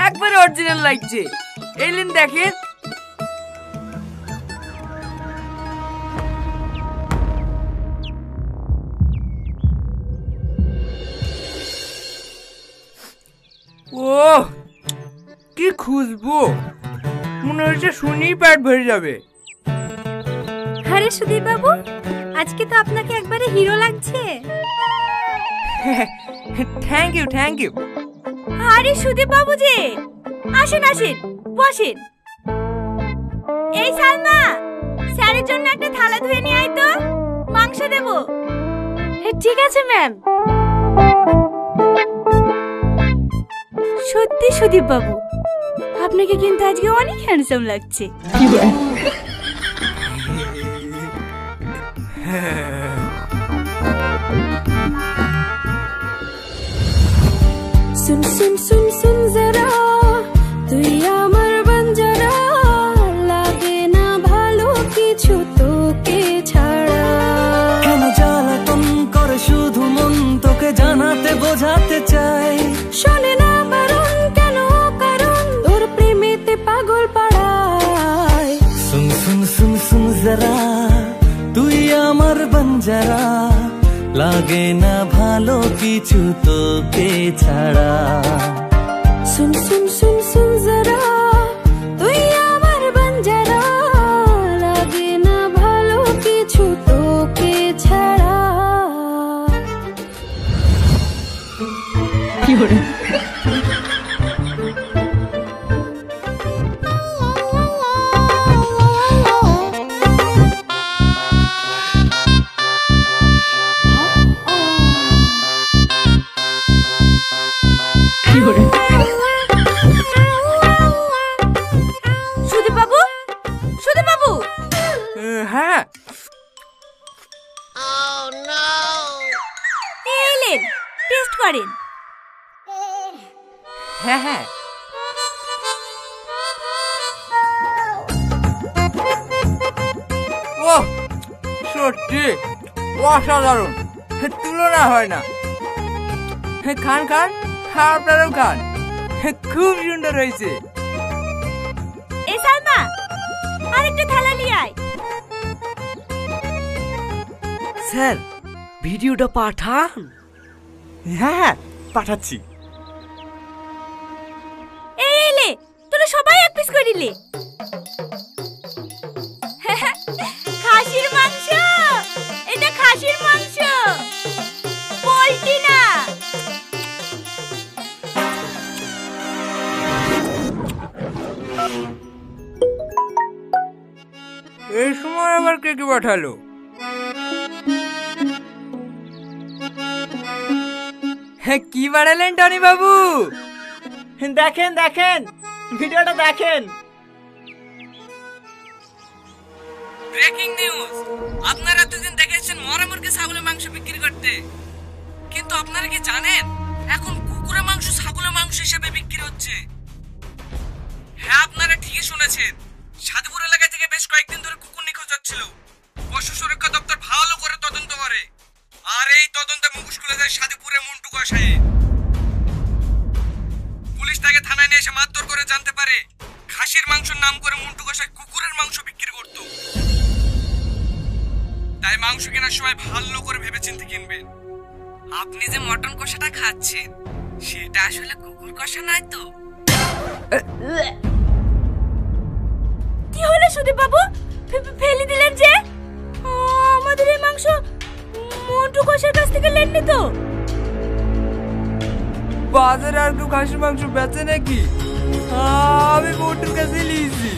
একবারে অরিজিনাল লাগছে। এলেন দেখেন। ও কি খুশবু, মনে হচ্ছে শুনেই পেট ভরে যাবে। আরে সুধীর বাবু, আজকে তো আপনাকে একবারে হিরো লাগছে। Thank you thank you. আরে সুধীর বাবু যে, আসেন আসেন বসেন। এই সালমা, স্যারের জন্য একটা থালা ধুয়ে নিয়ে আয় তো, মাংস দেব। ঠিক আছে ম্যাম। সত্যি সুদীপ বাবু, আপনাকে কিন্তু আজকে অনেক হ্যান্ডসাম লাগছে। सुन सुन सुन सुन जरा তুই আমার বঞ্জারা, লাগে না ভালো কিছু তোকে ছাড়া। কেন জ্বালাতন করে শুধু মন, তোকে জানাতে বোঝাতে চাই। শোনে না বারণ কেন, কারণ তোর প্রেমেতে পাগল পাড়ায়। सुन सुन सुन सुन जरा তুই আমার বঞ্জারা, লাগে না ভালো কিছু তোকে ছাড়া। सुन सुन सुन सुन जरा তুই আমার বঞ্জারা, লাগে না ভালো কিছু তোকে ছাড়া। কি হলো? সুদীপ বাবু, সুদীপ বাবু। হ্যাঁ এলেন, টেস্ট করেন। হ্যাঁ হ্যাঁ। ও সত্যি অসাধারণ, তুলনা হয় না। খান খান, আপনারাও খান, খুব সুন্দর হয়েছে। এই সালমা, আরেকটা থালা নিয়ে আয়। স্যার ভিডিওটা পাঠান। হ্যাঁ হ্যাঁ পাঠাচ্ছি। এই এলে, তোরা সবাই এক পিস করিলে। খাসির মাংস, এটা খাসির মাংস, পোল্ট্রি না। এই সময় আবার কে কে পাঠালো? কি বাড়ালেন টনি বাবু? দেখেন দেখেন ভিডিওটা দেখেন। ব্রেকিং নিউজ, আপনারা দুদিন দেখেছেন মরা মুরগি ছাগলের মাংস বিক্রি করতে, কিন্তু আপনারা কি জানেন এখন কুকুরের মাংস ছাগলের মাংস হিসেবে বিক্রি হচ্ছে? হ্যাঁ আপনারা ঠিকই শুনেছেন, সাধুপুর এলাকা থেকে বেশ কয়েকদিন ধরে কুকুর নিখোঁজ হচ্ছিল। পশু সুরক্ষা দপ্তর ভালো করে তদন্ত করে, আর এই তদন্তে মুখোশ খুলে যায় সাধুপুরের মন্টু কষাই। পুলিশ তাকে থানায় নিয়ে এসে মারধর করে জানতে পারে খাসির মাংসের নাম করে মন্টু কষাই কুকুরের মাংস বিক্রি করত। তাই মাংস কেনার সময় ভালো করে ভেবেচিন্তে কিনবেন। আপনি যে মটন কষাটা খাচ্ছেন সেটা আসলে কুকুর কষা নয় তো? কি হলো সুদীপ বাবু, ফেলে দিলেন যে? আমাদের এই মাংস মন্টু কষার কাছ থেকে লেননি তো? বাজারে আর কেউ খাসির মাংস বেচে নাকি? আমি মন্টুর কাছে নিয়েছি।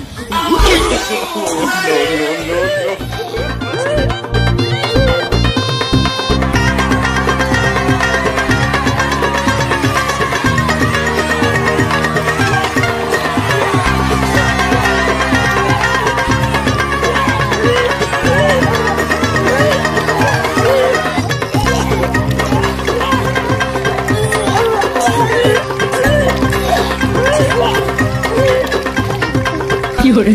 কি হলো?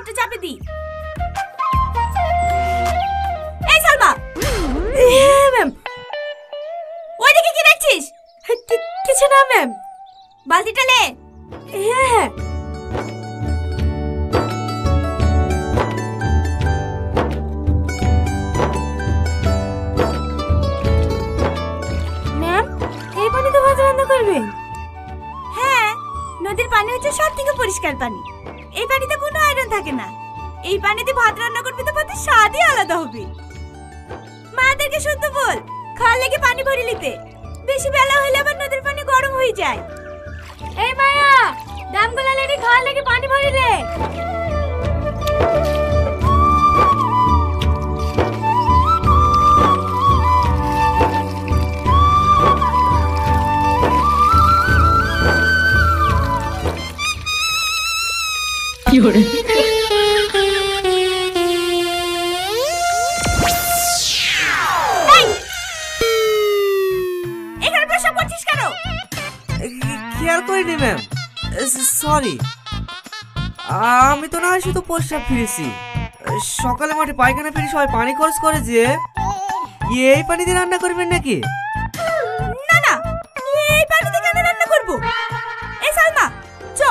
ভাতটা চাপে দি। এই সালমা। হ্যাঁ ম্যাম। ওইদিকে কি দেখছিস? কিছু না ম্যাম। বালতিটা নে। হ্যাঁ হ্যাঁ। ম্যাম, এই পানিতে ভাত রান্না করবেন? হ্যাঁ, নদীর পানি হচ্ছে সব থেকে পরিষ্কার পানি। এই পানিতে কোনো আয়রন থাকে না। এই পানিতে ভাত রান্না করবে তো ভাতের স্বাদই আলাদা হবে। মাদেরকে শুদ্ধ বল, খাওয়ার লেগে পানি ভরে নিতে। বেশি বেলা হলে আবার নদীর পানি গরম হয়ে যায়। এই মায়া, দামগুলা লেগে খাওয়ার লেগে পানি ভরিলে। কি হরে? এখানে প্রসাব করছিস কেন? খেয়াল করিনি ম্যাম, সরি। আমি তো না হয় শুধু প্রস্রাব ফিরেছি। সকালে মাঠে পায়খানা ফিরে সবাই পানি খরচ করে যে এই পানি দিয়ে রান্না করবেন নাকি? না না, এই পানিতে কেন রান্না করব? এই সালমা, চ।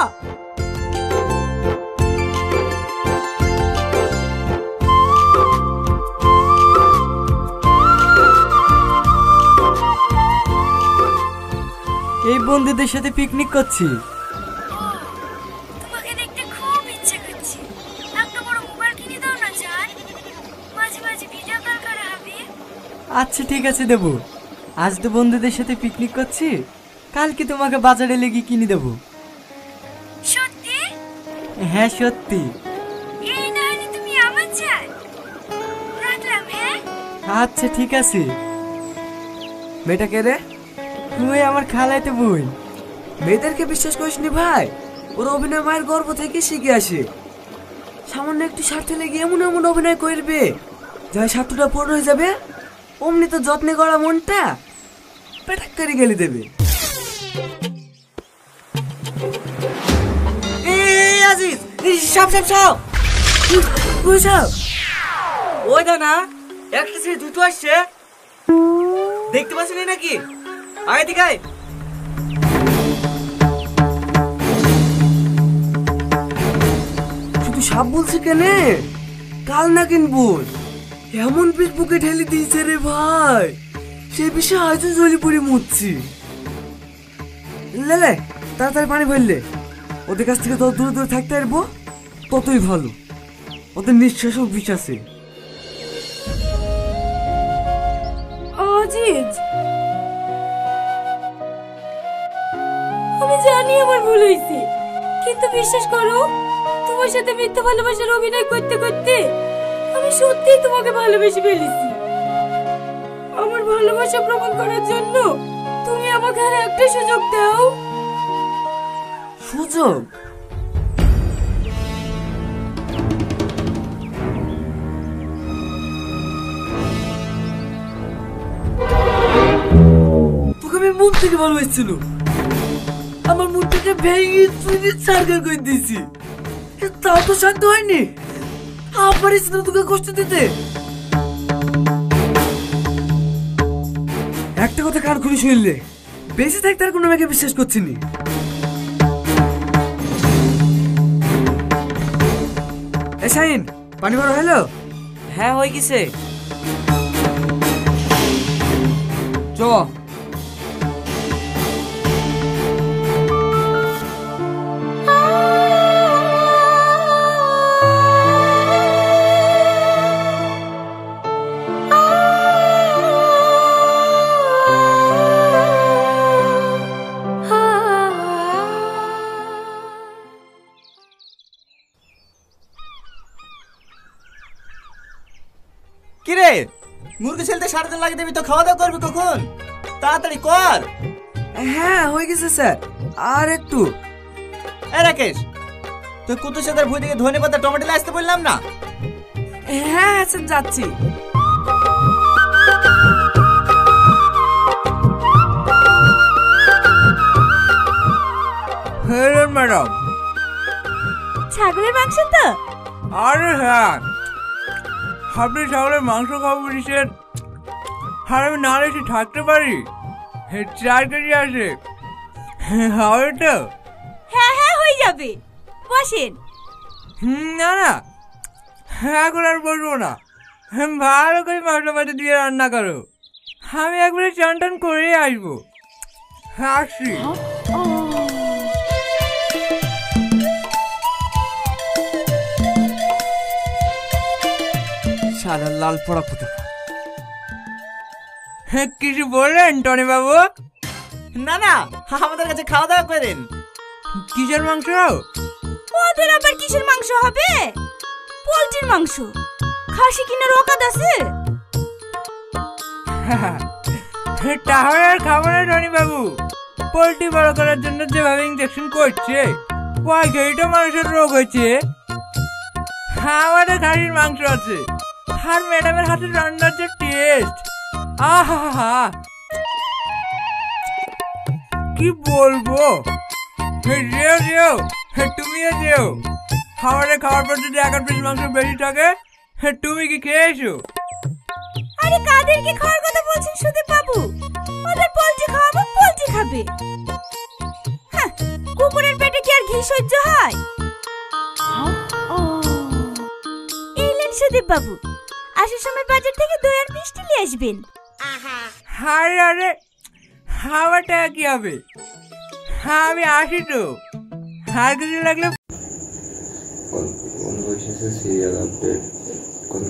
এই বন্ধুদের সাথে পিকনিক করছি। তোমাকে দেখতে খুব ইচ্ছে করছে। একটা বড় মোবাইল কিনে দাও না জান, মাঝে মাঝে ভিডিও কল করা হবে। আচ্ছা ঠিক আছে দেবো। আজ তো বন্ধুদের সাথে পিকনিক করছি, কালকে তোমাকে বাজারে লেগে কিনে দেবো। সত্যি? হ্যাঁ সত্যি। এই না হলে তুমি আমার জান। রাখলাম। হ্যাঁ আচ্ছা ঠিক আছে। মেয়েটা কে রে? তুই আমার খালাইতে বোন। মেয়েদেরকে বিশ্বাস করিস নি ভাই, ওরা অভিনয় মায়ের গর্ভ থেকে শিখে আসে। সামান্য একটু স্বার্থে লেগে এমন এমন অভিনয় করবে, যা স্বার্থটা পূর্ণ হয়ে যাবে, অমনি তো যত্নে করা মনটা পেটাক করে গেলে দেবে। এই আজিজ, সাপ সাপ সাপ সাপ। ওই দানা একটা ছেলে দুটো আসছে, দেখতে পাচ্ছেন নাকি? আয় দিকাই। শুধু সাপ বলছে কেনে? কাল না কিনবো। এমন পিস বুকে ঢেলে দিয়েছে রে ভাই, সে বিষয়ে হয়তো জলি পড়ে মরছি। লে তাড়াতাড়ি পানি ভরলে। ওদের কাছ থেকে তত দূরে দূরে থাকতে পারবো ততই ভালো। ওদের নিঃশ্বাসও বিষ আছে। আজিজ, আমি জানি আমার ভুল হয়েছে, কিন্তু বিশ্বাস করো, তোমার সাথে মিথ্যা ভালোবাসার অভিনয় করতে করতে আমি সত্যিই তোমাকে ভালোবেসে ফেলেছি। আমার ভালোবাসা প্রমাণ করার জন্য তুমি আমাকে আর একটা সুযোগ দাও। সুযোগ? তোকে আমি মন থেকে ভালোবাসছিল, আমার মনটাকে ভেঙে চুরি সার্কেল করে দিয়েছি, তাও তো শান্ত হয়নি। আমার ইচ্ছে তোকে কষ্ট দিতে। একটা কথা কান খুলে শুনলে, বেঁচে থাকতে আর কোনো মেয়েকে বিশ্বাস করছিনি। শাহিন, পানি ভরা হলো? হ্যাঁ হয়ে গেছে। চ। কিরে মুরগি ছেলতে সারাদিন লাগিয়ে দিবি তো, খাওয়া দাওয়া করবি কখন? তাড়াতাড়ি কর। হ্যাঁ হয়ে গেছে স্যার, আর একটু। এই রাকেশ, তুই কুতুর সাথে ভুই দিকে ধনে পাতা টমেটো আসতে বললাম না? হ্যাঁ স্যার যাচ্ছি। হ্যাঁ ম্যাডাম। ছাগলের মাংস তো আরে হ্যাঁ, আপনি ছাগলের মাংস খাবো বলেছেন, আর আমি না এসে থাকতে পারি? 4 কেজি আছে, হবে তো? হ্যাঁ হ্যাঁ হয়ে যাবে, বসেন। না না, এখন আর বলবো না, ভালো করে মশলা পাতি দিয়ে রান্না করো, আমি একবারে চান টান করে আসবো। আসছি। শালা লাল পড়া ফুটা। কিছু বললেন টনি বাবু? না না, আমাদের কাছে খাওয়া দাওয়া করেন। কিসের মাংস? ওদের আবার কিসের মাংস হবে? পোল্ট্রির মাংস। খাসি কিনার অকাদ আছে? তাহলে আর খাবো না টনি বাবু, পোল্ট্রি বড় করার জন্য যেভাবে ইঞ্জেকশন করছে ওই তো মানুষের রোগ হয়েছে। আমাদের খাসির মাংস আছে, আর ম্যাডামের হাতে রান্নার যে টেস্ট, আহা কি বলবো। যেও যেও, তুমিও যেও, খাবারে খাওয়ার পর যদি 1 পিস মাংস বেশি থাকে তুমি কি খেয়ে এসো? আরে কাদেরকে খাওয়ার কথা বলছেন সুদীপ বাবু? ওদের পোল্ট্রি খাওয়াবো, পোল্ট্রি খাবে। হ্যাঁ, কুকুরের পেটে কি আর ঘি সহ্য হয়? এলেন সুদীপ বাবু, আসার সময় বাজার থেকে দই আর মিষ্টি নিয়ে আসবেন। আরে আরে, আমার টাকা কি হবে, আমি আসি তো, আর কিছু লাগলে। কোন বয়সে সিরিয়াল আপডেট, কোন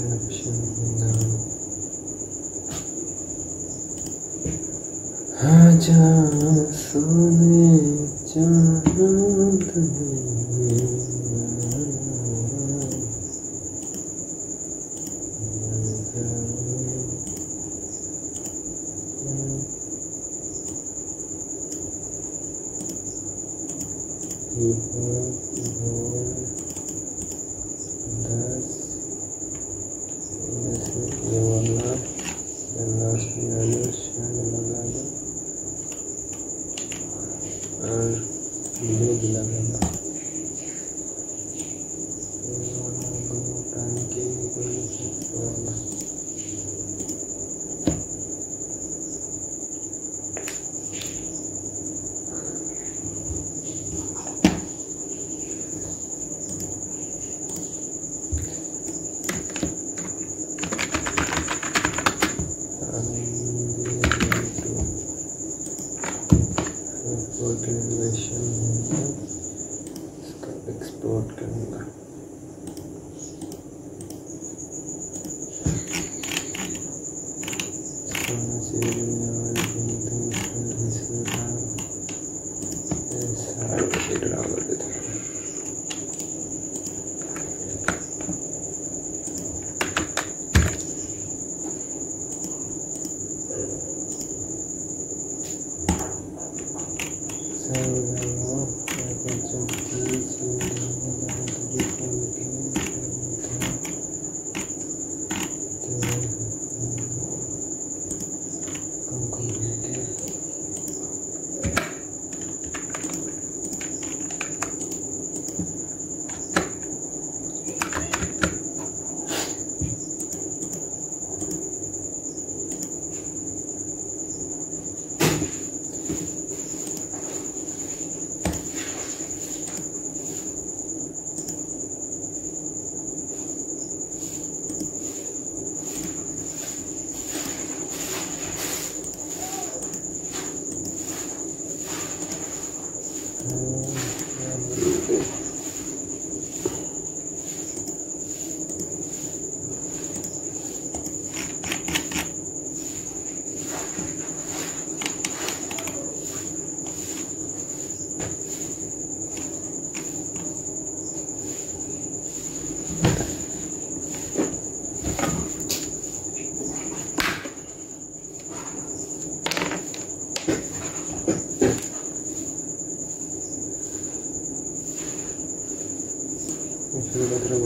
perception now. आजा सोने चांद एक्सपोर्ट करूँगा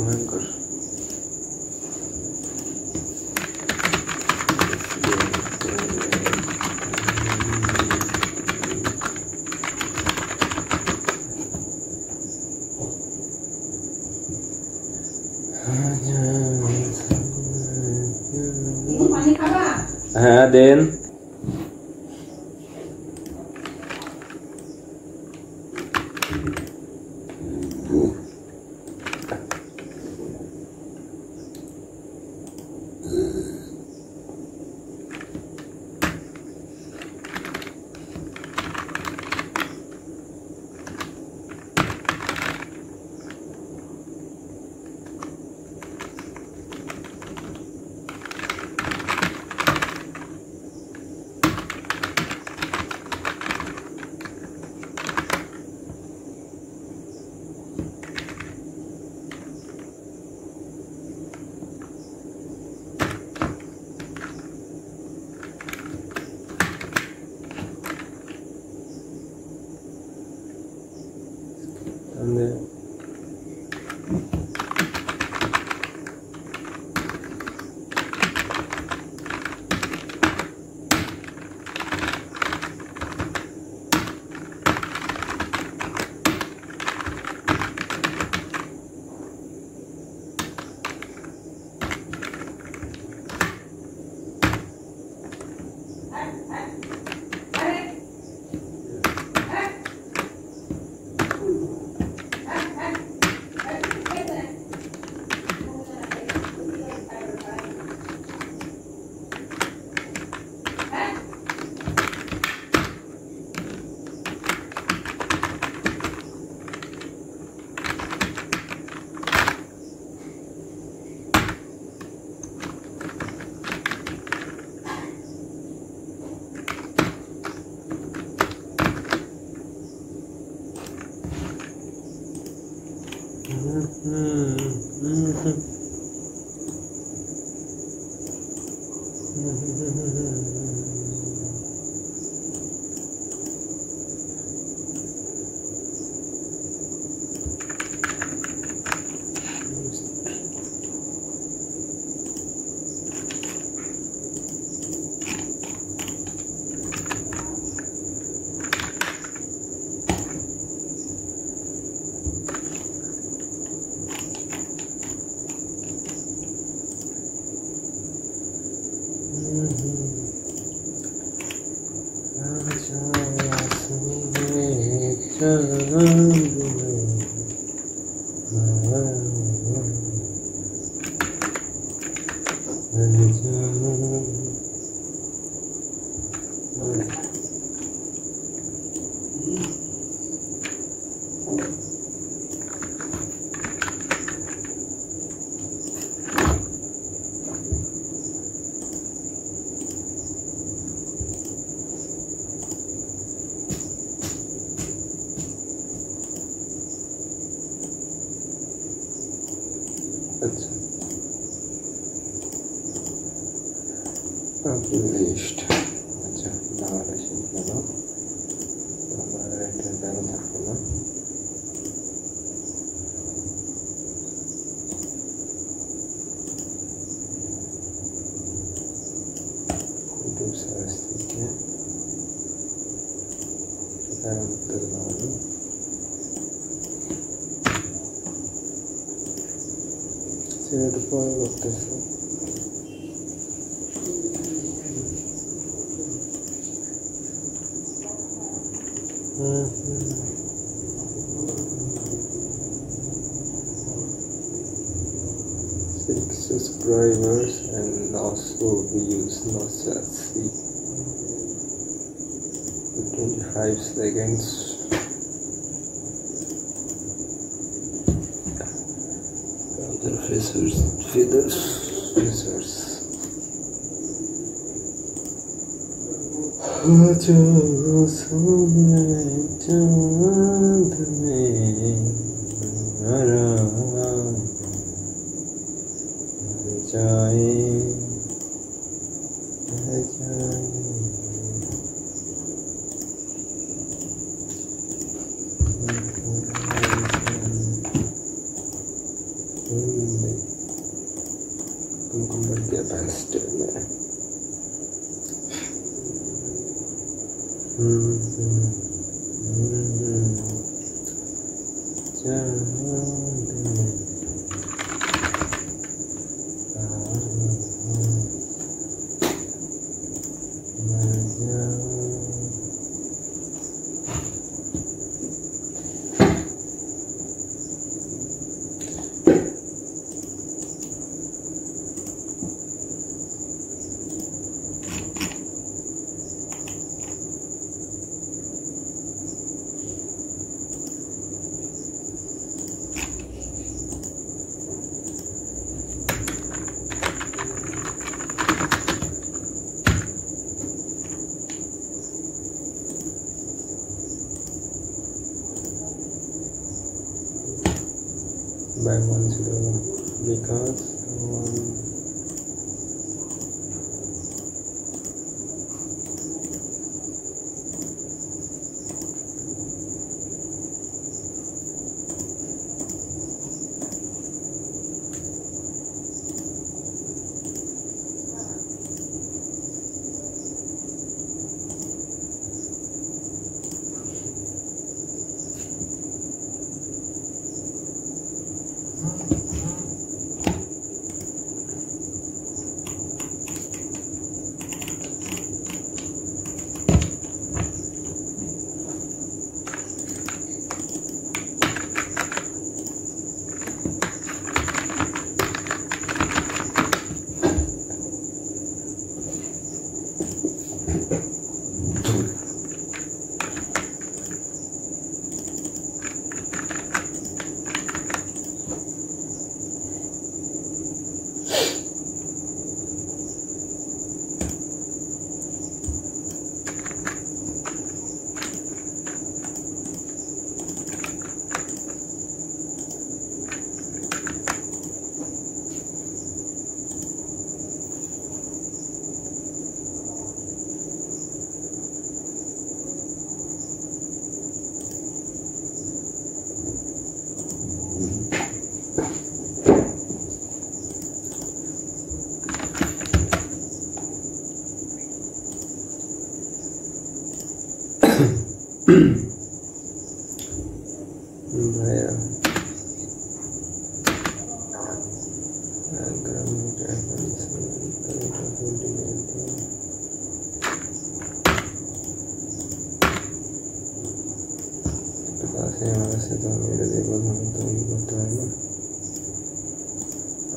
भयंकर हाँ देन अच्छा published. अच्छा narration करो हमारा इंटरनल था दूसरा ठीक है deploy করতেছে subscribers and also views not just see 25 seconds. Other feathers. जो सोने चांद में आराम जाए तुमको मिल गया पैस्टर में by 101 because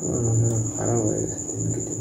আমার মনে হয় খারাপ হয়ে গেছে দিনকে দিন।